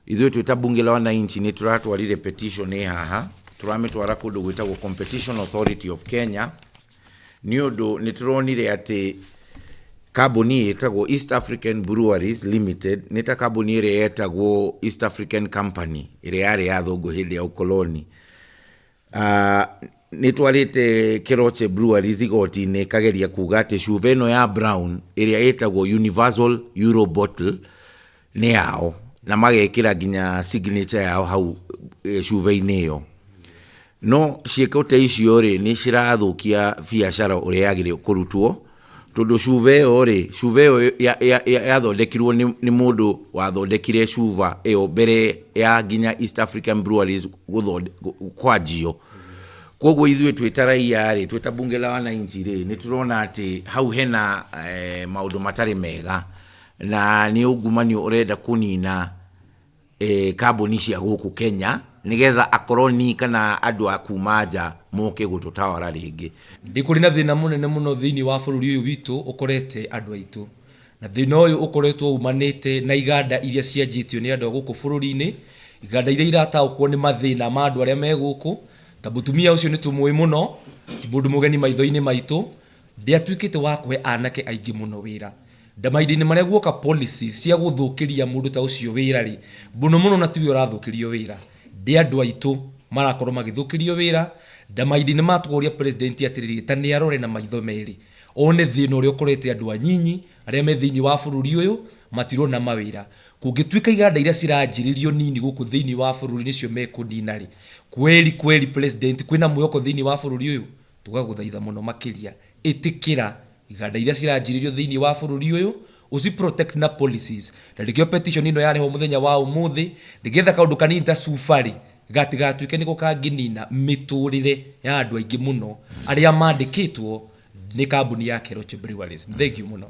ithuĩ twĩta bunge la wananchi nĩ tũratwarire petition haha tũrametwara kũndũ gwĩtagwo Competition Authority of Kenya nĩ ũndũ nĩ tũronire atĩ kambuni ĩtagwo East African Breweries Limited nĩ ta kambuni ĩrĩa yetagwo East African Company ĩrĩa yarĩ ya thũngũ hĩndĩ ya ũkoloni. Nĩ twarĩte Keroche Breweries igoti-inĩ kageria kuga atĩ cuba ĩno ya Brown ĩrĩa ĩtagwo Universal Euro Bottle nĩ yao na magekĩra nginya signature yao hau cuba-inĩ ĩyo. No ciĩko ta icio rĩ nĩ cirathũkia biacara ũrĩa yagĩrĩirwo kũrutwo tondũ cuba ĩyo yathondekirwo nĩ mũndũ wathondekire cuba ĩyo mbere ya nginya East African Breweries kwanjio. Koguo ithuĩ twĩta raia rĩ twĩta bunge la wananchi rĩ nĩ tũrona atĩ hau hena maũndũ matarĩ mega na nĩ ungumania ũrenda kũnina kambuni cia gũkũ Kenya nigetha akoroni kana andũ a kuma nja moke gũtũtawara rĩngĩ. Kũrĩ na thĩna mũnene mũno thĩinĩ wa bũrũri ũyũ witũ ũkorete andũ aitũ, na thĩna ũyũ ũkoretwo umanĩte na iganda iria cianjĩtio nĩ andũ a gũkũ bũrũri-inĩ, iganda iria irataũkwo nĩ mathĩna ma andũ arĩa me gũkũ. Ta mũtumia ũcio nĩ tũmũĩ mũno, ti mũndũ mũgeni maitho-inĩ maitũ, ndĩatuĩkĩte wa kũhe anake aingĩ mũno wĩra. Ndamahinda-inĩ marĩa guoka policies cia gũthũkĩria mũndũ ta ũcio wĩra rĩ, mũno na tiwe ũrathũkĩrio wĩra, ndĩ andũ aitũ marakorwo magĩthũkĩrio wĩra. Ndamahinda-inĩ matũgoria president atĩrĩrĩ ta nĩ arore na maitho merĩ one thĩna ũrĩa ũkorete andũ anyinyi arĩa me thĩinĩ wa bũrũri ũyũ matirona mawĩra. Kũngĩtuĩka iganda iria ciranjĩrĩrio nini gũkũ thĩinĩ wa bũrũri nĩcio mekũnina rĩ, kweli president kwĩna mwĩhoko thĩinĩ wa bũrũri ũyũ, tũgagũthaitha mũno makĩria ĩtĩkĩra iganda iria ciranjĩrĩrio thĩinĩ wa bũrũri ũyũ uci protect na policies. Na nĩkĩo petition ino yareho mũthenya wa ũmũthĩ nĩgetha kaũndũ kanini ta cubarĩ gatigatuĩke nĩ gũkangĩnina mĩtũrĩre ya andũ aingĩ mũno arĩa mandĩkĩtwo nĩ kambuni ya Keroche Breweries. Thank you mũno.